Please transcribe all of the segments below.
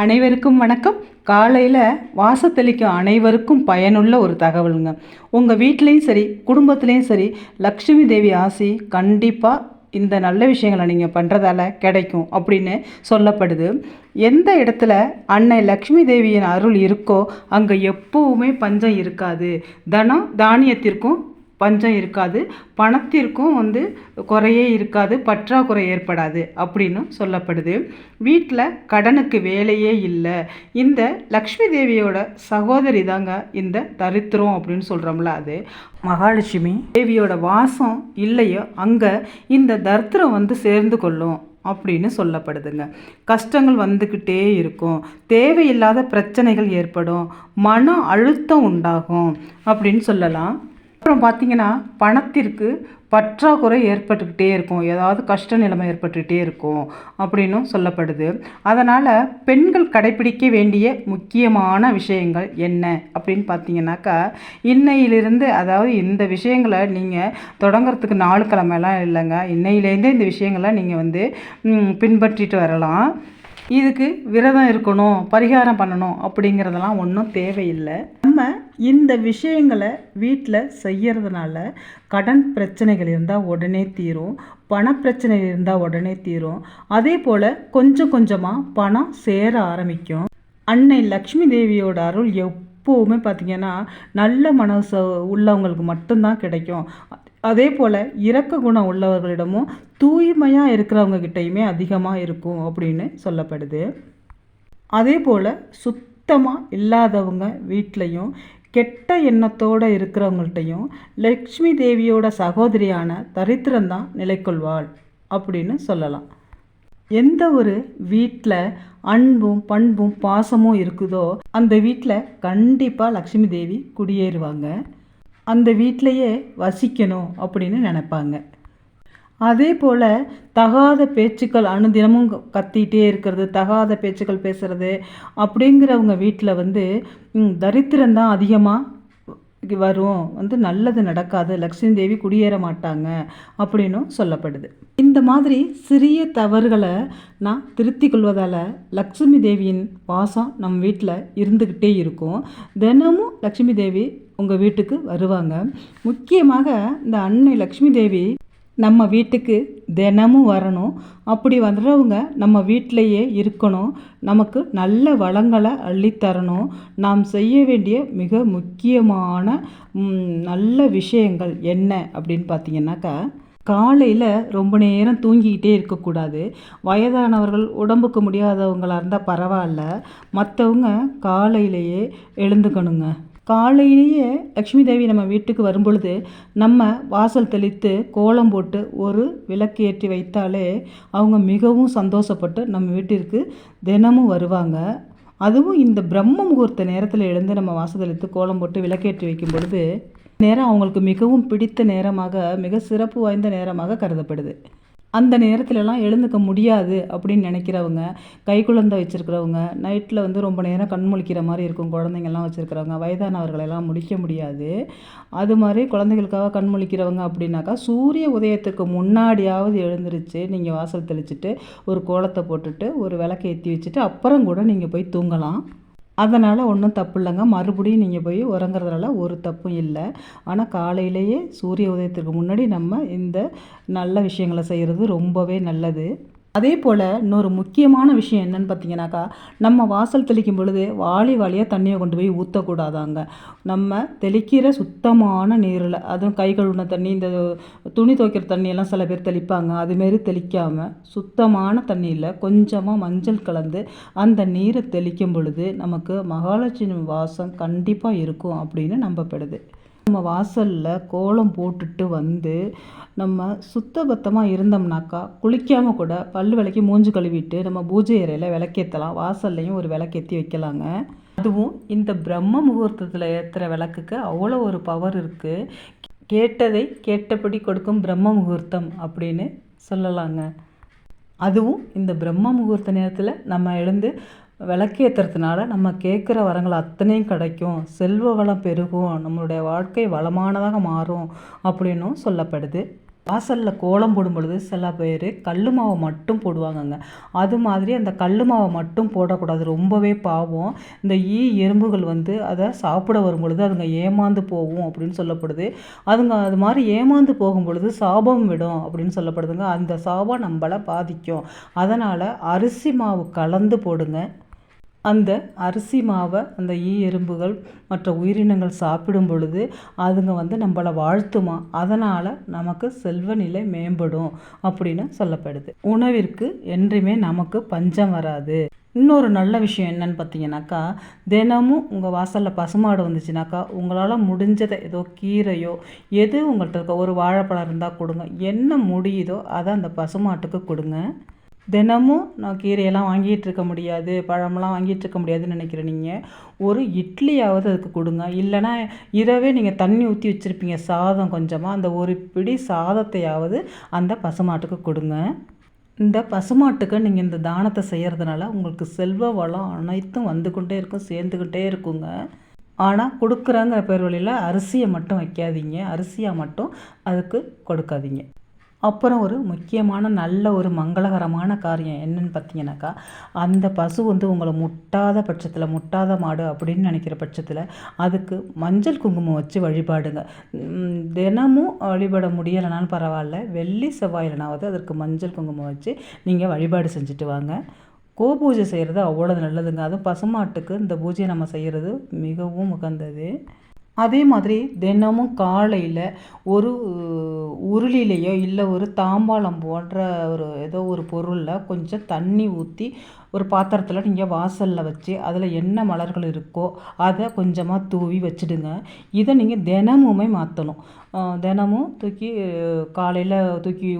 அனைவருக்கும் வணக்கம். காலையில் வாசத்தளிக்கும் அனைவருக்கும் பயனுள்ள ஒரு தகவலுங்க. உங்கள் வீட்லேயும் சரி, குடும்பத்துலேயும் சரி, லக்ஷ்மி தேவி ஆசி கண்டிப்பாக இந்த நல்ல விஷயங்களை நீங்கள் பண்ணுறதால கிடைக்கும் அப்படின்னு சொல்லப்படுது. எந்த இடத்துல அன்னை லக்ஷ்மி தேவியின் அருள் இருக்கோ அங்கே எப்போவுமே பஞ்சம் இருக்காது. தானியத்திற்கும் பஞ்சம் இருக்காது, பணத்திற்கும் குறையே இருக்காது, பற்றாக்குறை ஏற்படாது அப்படின்னு சொல்லப்படுது. வீட்டில் கடனுக்கு வேலையே இல்லை. இந்த லக்ஷ்மி தேவியோட சகோதரி தாங்க இந்த தரித்திரம் அப்படின்னு சொல்கிறோம்ல, அது மகாலட்சுமி தேவியோட வாசம் இல்லையோ அங்கே இந்த தரித்திரம் சேர்ந்து கொள்ளும் அப்படின்னு சொல்லப்படுதுங்க. கஷ்டங்கள் வந்துக்கிட்டே இருக்கும், தேவையில்லாத பிரச்சனைகள் ஏற்படும், மன அழுத்தம் உண்டாகும் அப்படின்னு சொல்லலாம். அப்புறம் பார்த்திங்கன்னா பணத்திற்கு பற்றாக்குறை ஏற்பட்டுக்கிட்டே இருக்கும், ஏதாவது கஷ்ட நிலைமை ஏற்பட்டுக்கிட்டே இருக்கும் அப்படின்னும் சொல்லப்படுது. அதனால் பெண்கள் கடைப்பிடிக்க வேண்டிய முக்கியமான விஷயங்கள் என்ன அப்படின்னு பார்த்தீங்கன்னாக்கா, இன்னையிலிருந்து, அதாவது இந்த விஷயங்களை நீங்கள் தொடங்கிறதுக்கு 4 கிழமைலாம் இல்லைங்க, இன்னையிலேருந்தே இந்த விஷயங்களை நீங்கள் பின்பற்றிட்டு வரலாம். இதுக்கு விரதம் இருக்கணும், பரிகாரம் பண்ணணும் அப்படிங்கிறதெல்லாம் ஒன்றும் தேவையில்லை. நம்ம இந்த விஷயங்களை வீட்டில் செய்கிறதுனால கடன் பிரச்சனைகள் இருந்தால் உடனே தீரும், பணப்பிரச்சனை இருந்தால் உடனே தீரும். அதே போல் கொஞ்சம் கொஞ்சமாக பணம் சேர ஆரம்பிக்கும். அன்னை லக்ஷ்மி தேவியோட அருள் எப்போவுமே பார்த்திங்கன்னா நல்ல மனசு உள்ளவங்களுக்கு மட்டும்தான் கிடைக்கும். அதே போல் இரக்க குணம் உள்ளவர்களிடமும் தூய்மையாக இருக்கிறவங்க கிட்டையுமே அதிகமாக இருக்கும் அப்படின்னு சொல்லப்படுது. அதே போல் சுத்தமாக இல்லாதவங்க வீட்லேயும் கெட்ட எண்ணத்தோடு இருக்கிறவங்கள்ட்டையும் லக்ஷ்மி தேவியோட சகோதரியான தரித்திரம்தான் நிலைக்கொள்வாள் அப்படின்னு சொல்லலாம். எந்த ஒரு வீட்டில் அன்பும் பண்பும் பாசமும் இருக்குதோ அந்த வீட்டில் கண்டிப்பாக லக்ஷ்மி தேவி குடியேறுவாங்க, அந்த வீட்டிலையே வசிக்கணும் அப்படின்னு நினைப்பாங்க. அதே போல் தகாத பேச்சுக்கள் அனுதினமும் கத்திகிட்டே இருக்கிறது, தகாத பேச்சுக்கள் பேசுகிறது அப்படிங்கிறவங்க வீட்டில் தரித்திரம்தான் அதிகமாக வரும், நல்லது நடக்காது, லக்ஷ்மி தேவி குடியேற மாட்டாங்க அப்படின்னும் சொல்லப்படுது. இந்த மாதிரி சிறிய தவறுகளை நான் திருத்தி கொள்வதால் லக்ஷ்மி தேவியின் வாசம் நம் வீட்டில் இருந்துக்கிட்டே இருக்கும். தினமும் லக்ஷ்மி தேவி உங்கள் வீட்டுக்கு வருவாங்க. முக்கியமாக இந்த அன்னை லக்ஷ்மி தேவி நம்ம வீட்டுக்கு தினமும் வரணும். அப்படி வர்றவங்க நம்ம வீட்டிலையே இருக்கணும், நமக்கு நல்ல வளங்களை அள்ளித்தரணும். நாம் செய்ய வேண்டிய மிக முக்கியமான நல்ல விஷயங்கள் என்ன அப்படின்னு பார்த்தீங்கன்னாக்கா, காலையில் ரொம்ப நேரம் தூங்கிக்கிட்டே இருக்கக்கூடாது. வயதானவர்கள், உடம்புக்கு முடியாதவங்களாக இருந்தால் பரவாயில்ல, மற்றவங்க காலையிலேயே எழுந்துக்கணுங்க. காலையிலேயே லக்ஷ்மி தேவி நம்ம வீட்டுக்கு வரும்பொழுது நம்ம வாசல் தெளித்து கோலம் போட்டு ஒரு விளக்கு ஏற்றி வைத்தாலே அவங்க மிகவும் சந்தோஷப்பட்டு நம்ம வீட்டிற்கு தினமும் வருவாங்க. அதுவும் இந்த பிரம்ம முகூர்த்த நேரத்தில் எழுந்து நம்ம வாசல் தெளித்து கோலம் போட்டு விளக்கேற்றி வைக்கும் பொழுது நேரம் அவங்களுக்கு மிகவும் பிடித்த நேரமாக, மிக சிறப்பு வாய்ந்த நேரமாக கருதப்படுது. அந்த நேரத்துலலாம் எழுந்துக்க முடியாது அப்படின்னு நினைக்கிறவங்க, கை குழந்தை வச்சுருக்கிறவங்க, நைட்டில் ரொம்ப நேரம் கண் முழிக்கிற மாதிரி இருக்கும், குழந்தைங்கள்லாம் வச்சுருக்கிறவங்க, வயதானவர்களெல்லாம் முடிக்க முடியாது, அது மாதிரி குழந்தைகளுக்காக கண் முழிக்கிறவங்க அப்படின்னாக்கா சூரிய உதயத்துக்கு முன்னாடியாவது எழுந்திரிச்சு நீங்கள் வாசல் தெளிச்சுட்டு ஒரு கோலத்தை போட்டுட்டு ஒரு விளக்கை ஏற்றி வச்சுட்டு அப்புறம் கூட நீங்கள் போய் தூங்கலாம். அதனால் ஒன்றும் தப்பு இல்லைங்க. மறுபடியும் நீங்கள் போய் உறங்குறதுனால ஒரு தப்பும் இல்லை. ஆனால் காலையிலேயே சூரிய உதயத்திற்கு முன்னாடி நம்ம இந்த நல்ல விஷயங்களை செய்கிறது ரொம்பவே நல்லது. அதே போல் இன்னொரு முக்கியமான விஷயம் என்னென்னு பார்த்தீங்கன்னாக்கா, நம்ம வாசல் தெளிக்கும் பொழுது வாளியாக தண்ணியை கொண்டு போய் ஊற்றக்கூடாதாங்க. நம்ம தெளிக்கிற சுத்தமான நீரில், அதுவும் கை கழுவின தண்ணி, இந்த துணி துவைக்கிற தண்ணியெல்லாம் சில பேர் தெளிப்பாங்க, அதுமாரி தெளிக்காமல் சுத்தமான தண்ணியில் கொஞ்சமாக மஞ்சள் கலந்து அந்த நீரை தெளிக்கும் பொழுது நமக்கு மகாலட்சுமி வாசம் கண்டிப்பாக இருக்கும் அப்படின்னு நம்பப்படுது. நம்ம வாசலில் கோலம் போட்டுட்டு நம்ம சுத்தபத்தமாக இருந்தோம்னாக்கா குளிக்காமல் கூட பல் விளக்கி மூஞ்சி கழுவிட்டு நம்ம பூஜை அறையில் விளக்கேற்றலாம், வாசல்லையும் ஒரு விளக்கேற்றி வைக்கலாங்க. அதுவும் இந்த பிரம்ம முகூர்த்தத்தில் ஏற்றுற விளக்குக்கு அவ்வளோ ஒரு பவர் இருக்குது. கேட்டதை கேட்டபடி கொடுக்கும் பிரம்ம முகூர்த்தம் அப்படின்னு சொல்லலாங்க. அதுவும் இந்த பிரம்ம முகூர்த்த நேரத்தில் நம்ம எழுந்து விளக்கேற்றுறதுனால நம்ம கேட்குற வரங்கள் அத்தனையும் கிடைக்கும், செல்வ வளம் பெருகும், நம்மளுடைய வாழ்க்கை வளமானதாக மாறும் அப்படின்னும் சொல்லப்படுது. வாசலில் கோலம் போடும் பொழுது சில பேர் கல் மாவை மட்டும் போடுவாங்கங்க. அது மாதிரி அந்த கல் மாவை மட்டும் போடக்கூடாது, ரொம்பவே பாவம். இந்த எறும்புகள் வந்து அதை சாப்பிட வரும் பொழுது அதுங்க ஏமாந்து போகும் அப்படின்னு சொல்லப்படுது. அதுங்க அது மாதிரி ஏமாந்து போகும் பொழுது சாபம் விடும் அப்படின்னு சொல்லப்படுதுங்க. அந்த சாபம் நம்மளை பாதிக்கும். அதனால் அரிசி மாவு கலந்து போடுங்க. அந்த அரிசி மாவை அந்த எறும்புகள் மற்ற உயிரினங்கள் சாப்பிடும் பொழுது அதுங்க வந்து நம்மளை வாழ்த்துமா, அதனால் நமக்கு செல்வ நிலை மேம்படும் அப்படின்னு சொல்லப்படுது. உணவிற்கு என்றுமே நமக்கு பஞ்சம் வராது. இன்னொரு நல்ல விஷயம் என்னன்னு பார்த்தீங்கன்னாக்கா, தினமும் உங்கள் வாசலில் பசுமாடு வந்துச்சுனாக்கா உங்களால் முடிஞ்சதை ஏதோ கீரையோ எது உங்கள்கிட்ட இருக்க, ஒரு வாழைப்பழம் இருந்தால் கொடுங்க. என்ன முடியுதோ அதை அந்த பசுமாட்டுக்கு கொடுங்க. தினமும் நான் கீரையெல்லாம் வாங்கிட்டு இருக்க முடியாது, பழமெல்லாம் வாங்கிட்டு இருக்க முடியாதுன்னு நினைக்கிற நீங்கள் ஒரு இட்லியாவது அதுக்கு கொடுங்க. இல்லைனா இரவே நீங்கள் தண்ணி ஊற்றி வச்சுருப்பீங்க சாதம் கொஞ்சமாக, அந்த ஒரு பிடி சாதத்தையாவது அந்த பசுமாட்டுக்கு கொடுங்க. இந்த பசுமாட்டுக்கு நீங்கள் இந்த தானத்தை செய்கிறதுனால உங்களுக்கு செல்வ வளம் அனைத்தும் வந்து கொண்டே இருக்கும், சேர்ந்துக்கிட்டே இருக்குங்க. ஆனால் கொடுக்குறாங்கிற பேர் வழியில் அரிசியை மட்டும் வைக்காதீங்க, அரிசியாக மட்டும் அதுக்கு கொடுக்காதீங்க. அப்புறம் ஒரு முக்கியமான நல்ல ஒரு மங்களகரமான காரியம் என்னன்னு பார்த்தீங்கன்னாக்கா, அந்த பசு வந்து உங்களை முட்டாத பட்சத்தில், முட்டாத மாடு அப்படின்னு நினைக்கிற பட்சத்தில் அதுக்கு மஞ்சள் குங்குமம் வச்சு வழிபாடுங்க. தினமும் வழிபட முடியலைனாலும் பரவாயில்ல, வெள்ளி செவ்வாயிலனாவது அதற்கு மஞ்சள் குங்குமம் வச்சு நீங்கள் வழிபாடு செஞ்சுட்டு வாங்க. கோபூஜை செய்கிறது அவ்வளோ நல்லதுங்க. அதுவும் பசுமாட்டுக்கு இந்த பூஜையை நம்ம செய்கிறது மிகவும் உகந்தது. அதே மாதிரி தினமும் காலையில் ஒரு உருளிலேயோ இல்லை ஒரு தாம்பாளம் போன்ற ஒரு ஏதோ ஒரு பொருளில் கொஞ்சம் தண்ணி ஊற்றி ஒரு பாத்திரத்தில் நீங்கள் வாசலில் வச்சு அதில் என்ன மலர்கள் இருக்கோ அதை கொஞ்சமாக தூவி வச்சுடுங்க. இதை நீங்கள் தினமுமே மாற்றணும். தினமும் தூக்கி காலையில் தூக்கி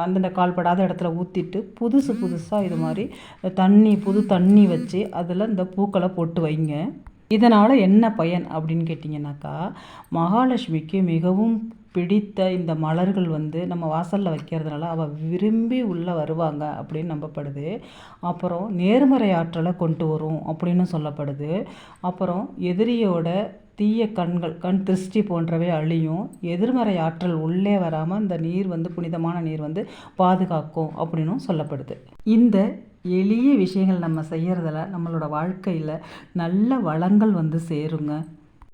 அந்தந்த கால்படாத இடத்துல ஊற்றிட்டு புதுசாக இது மாதிரி புது தண்ணி வச்சு அதில் இந்த பூக்களை போட்டு வைங்க. இதனால் என்ன பயன் அப்படின்னு கேட்டிங்கனாக்கா, மகாலட்சுமிக்கு மிகவும் பிடித்த இந்த மலர்கள் வந்து நம்ம வாசலில் வைக்கிறதுனால அவள் விரும்பி உள்ளே வருவாங்க அப்படின்னு நம்பப்படுது. அப்புறம் நேர்மறை ஆற்றலை கொண்டு வரும் அப்படின்னு சொல்லப்படுது. அப்புறம் எதிரியோட தீய கண் திருஷ்டி போன்றவை அழியும். எதிர்மறை ஆற்றல் உள்ளே வராமல் இந்த நீர் வந்து புனிதமான நீர் வந்து பாதுகாக்கும் அப்படின்னும் சொல்லப்படுது. இந்த எளிய விஷயங்கள் நம்ம செய்கிறதுல நம்மளோட வாழ்க்கையில் நல்ல வளங்கள் வந்து சேருங்க.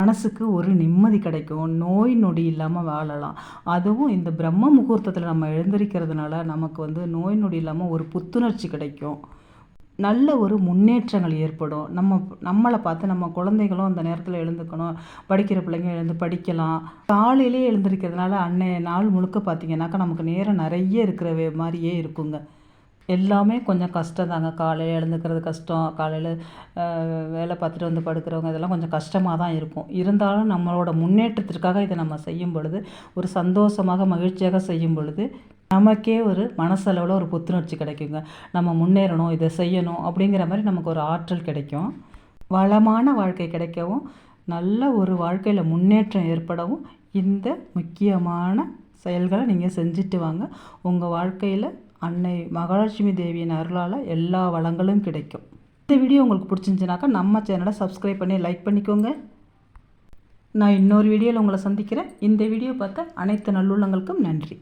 மனசுக்கு ஒரு நிம்மதி கிடைக்கும், நோய் நொடி இல்லாமல் வாழலாம். அதுவும் இந்த பிரம்ம முகூர்த்தத்தில் நம்ம எழுந்திருக்கிறதுனால நமக்கு வந்து நோய் நொடி இல்லாமல் ஒரு புத்துணர்ச்சி கிடைக்கும், நல்ல ஒரு முன்னேற்றங்கள் ஏற்படும். நம்மளை பார்த்து நம்ம குழந்தைகளும் அந்த நேரத்தில் எழுந்துக்கணும், படிக்கிற பிள்ளைங்க எழுந்து படிக்கலாம். காலையிலே எழுந்திருக்கிறதுனால அன்னைய நாள் முழுக்க பார்த்திங்கனாக்கா நமக்கு நேரம் நிறைய இருக்கிற மாதிரியே இருக்குங்க. எல்லாமே கொஞ்சம் கஷ்டம் தாங்க. காலையில் எழுந்துக்கிறது கஷ்டம், காலையில் வேலை பார்த்துட்டு வந்து படுக்கிறவங்க இதெல்லாம் கொஞ்சம் கஷ்டமாக தான் இருக்கும். இருந்தாலும் நம்மளோட முன்னேற்றத்திற்காக இதை நம்ம செய்யும் பொழுது, ஒரு சந்தோஷமாக மகிழ்ச்சியாக செய்யும் பொழுது நமக்கே ஒரு மனசளவில் ஒரு புத்துணர்ச்சி கிடைக்குங்க. நம்ம முன்னேறணும், இதை செய்யணும் அப்படிங்கிற மாதிரி நமக்கு ஒரு ஆற்றல் கிடைக்கும். வளமான வாழ்க்கை கிடைக்கவும், நல்ல ஒரு வாழ்க்கையில் முன்னேற்றம் ஏற்படவும் இந்த முக்கியமான செயல்களை நீங்கள் செஞ்சுட்டு வாங்க. உங்கள் வாழ்க்கையில் அன்னை மகாலட்சுமி தேவியின் அருளால் எல்லா வளங்களும் கிடைக்கும். இந்த வீடியோ உங்களுக்கு பிடிச்சிருந்துச்சுனாக்கா நம்ம சேனலை சப்ஸ்கிரைப் பண்ணி லைக் பண்ணிக்கோங்க. நான் இன்னொரு வீடியோவில் உங்களை சந்திக்கிறேன். இந்த வீடியோ பார்த்த அனைத்து நல்லுள்ளங்களுக்கும் நன்றி.